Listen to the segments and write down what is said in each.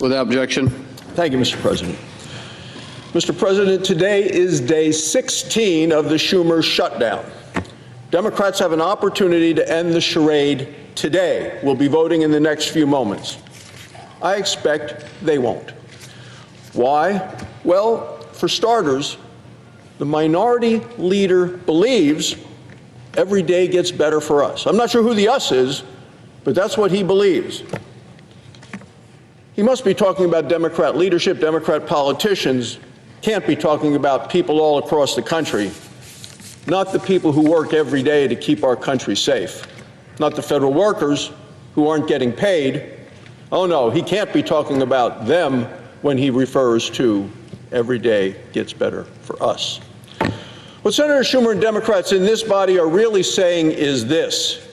Without objection. Thank you, Mr. President. Mr. President, today is day 16 of the Schumer shutdown. Democrats have an opportunity to end the charade today. We'll be voting in the next few moments. I expect they won't. Why? Well, for starters, the minority leader believes every day gets better for us. I'm not sure who the us is, but that's what he believes. He must be talking about Democrat leadership, Democrat politicians. Can't be talking about people all across the country, not the people who work every day to keep our country safe, not the federal workers who aren't getting paid. Oh no, he can't be talking about them when he refers to every day gets better for us. What Senator Schumer and Democrats in this body are really saying is this: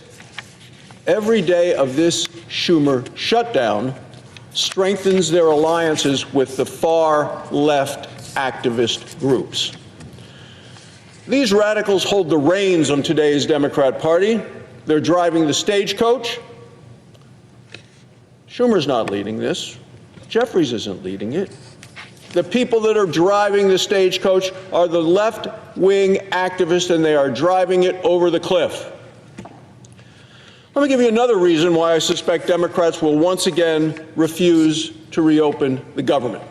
every day of this Schumer shutdown strengthens their alliances with the far left activist groups. These radicals hold the reins on today's Democrat Party. They're driving the stagecoach. Schumer's not leading this. Jeffries isn't leading it. The people that are driving the stagecoach are the left-wing activists, and they are driving it over the cliff. Let me give you another reason why I suspect Democrats will once again refuse to reopen the government.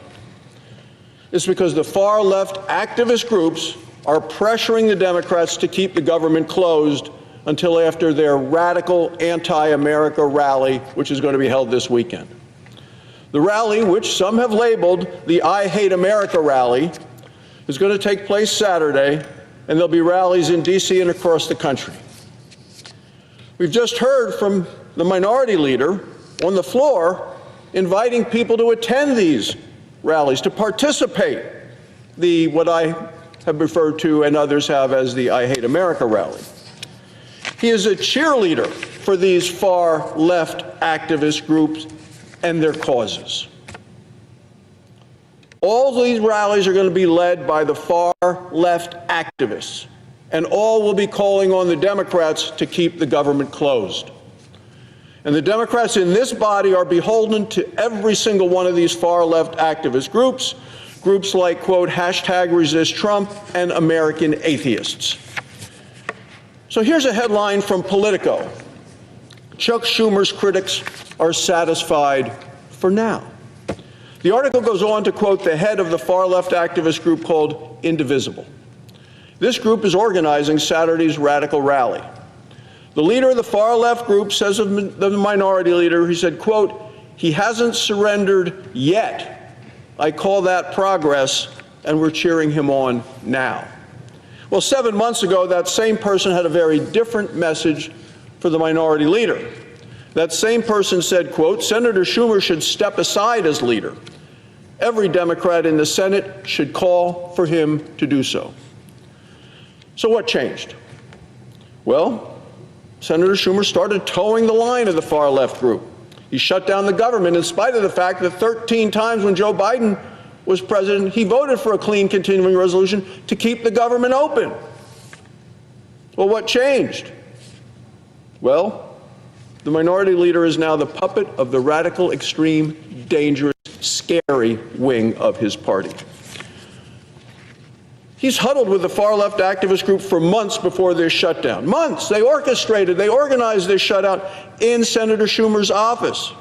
It's because the far-left activist groups are pressuring the Democrats to keep the government closed until after their radical anti-America rally, which is going to be held this weekend. The rally, which some have labeled the I Hate America rally, is going to take place Saturday, and there'll be rallies in D.C. and across the country. We've just heard from the minority leader on the floor inviting people to attend these rallies, to participate, what I have referred to and others have as the I Hate America rally. He is a cheerleader for these far left activist groups and their causes. All these rallies are going to be led by the far left activists, and all will be calling on the Democrats to keep the government closed. And the Democrats in this body are beholden to every single one of these far left activist groups, groups like, quote, #ResistTrump and American Atheists. So here's a headline from Politico. Chuck Schumer's critics are satisfied for now. The article goes on to quote the head of the far-left activist group called Indivisible. This group is organizing Saturday's radical rally. The leader of the far-left group says of the minority leader, he said, quote, "He hasn't surrendered yet. I call that progress, and we're cheering him on now." Well, 7 months ago, that same person had a very different message for the minority leader. That same person said, quote, "Senator Schumer should step aside as leader. Every Democrat in the Senate should call for him to do so." So what changed? Well, Senator Schumer started towing the line of the far-left group. He shut down the government in spite of the fact that 13 times when Joe Biden was president, he voted for a clean continuing resolution to keep the government open. Well, what changed? Well, the minority leader is now the puppet of the radical, extreme, dangerous, scary wing of his party. He's huddled with the far-left activist group for months before this shutdown. Months. They orchestrated, they organized this shutout in Senator Schumer's office.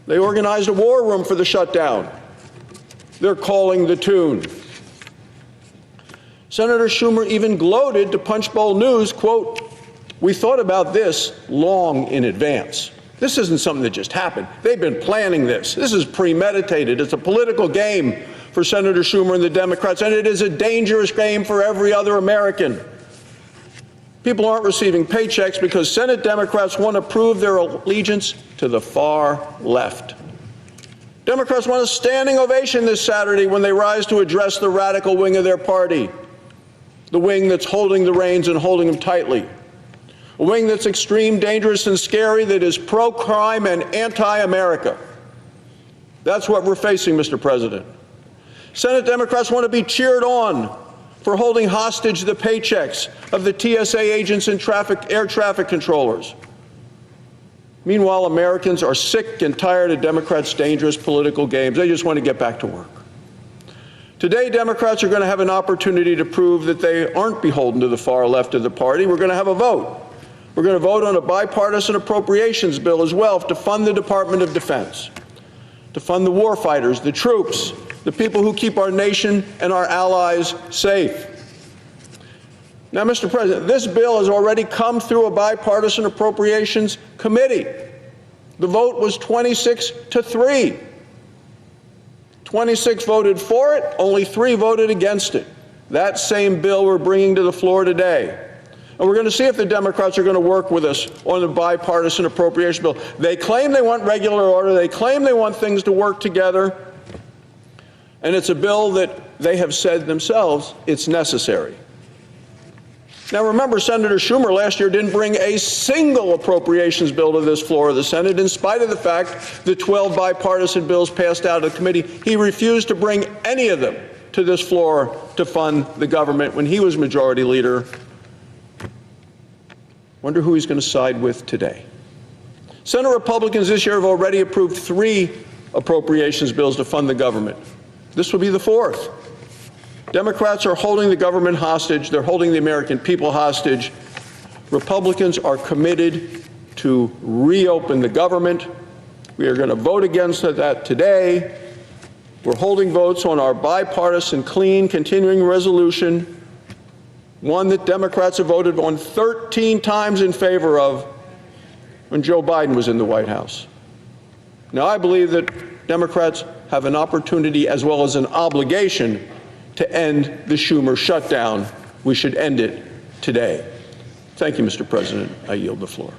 They organized a war room for the shutdown. They're calling the tune. Senator Schumer even gloated to Punchbowl News, quote, "We thought about this long in advance. This isn't something that just happened. They've been planning this. This is premeditated. It's a political game for Senator Schumer and the Democrats, and it is a dangerous game for every other American. People aren't receiving paychecks because Senate Democrats want to prove their allegiance to the far left. Democrats want a standing ovation this Saturday when they rise to address the radical wing of their party, the wing that's holding the reins and holding them tightly, a wing that's extreme, dangerous, and scary, that is pro-crime and anti-America. That's what we're facing, Mr. President. Senate Democrats want to be cheered on for holding hostage the paychecks of the TSA agents and air traffic controllers. Meanwhile, Americans are sick and tired of Democrats' dangerous political games. They just want to get back to work. Today, Democrats are going to have an opportunity to prove that they aren't beholden to the far left of the party. We're going to have a vote. We're going to vote on a bipartisan appropriations bill as well to fund the Department of Defense, to fund the warfighters, the troops, the people who keep our nation and our allies safe. Now, Mr. President, this bill has already come through a bipartisan appropriations committee. The vote was 26-3. 26 voted for it, only 3 voted against it. That same bill we're bringing to the floor today. And we're going to see if the Democrats are going to work with us on the bipartisan appropriation bill. They claim they want regular order. They claim they want things to work together. And it's a bill that they have said themselves it's necessary. Now, remember, Senator Schumer last year didn't bring a single appropriations bill to this floor of the Senate, in spite of the fact that 12 bipartisan bills passed out of the committee. He refused to bring any of them to this floor to fund the government when he was majority leader. Wonder who he's going to side with today. Senate Republicans this year have already approved 3 appropriations bills to fund the government. This will be the 4th. Democrats are holding the government hostage. They're holding the American people hostage. Republicans are committed to reopen the government. We are going to vote against that today. We're holding votes on our bipartisan, clean, continuing resolution, one that Democrats have voted on 13 times in favor of when Joe Biden was in the White House. Now, I believe that Democrats have an opportunity as well as an obligation to end the Schumer shutdown. We should end it today. Thank you, Mr. President. I yield the floor.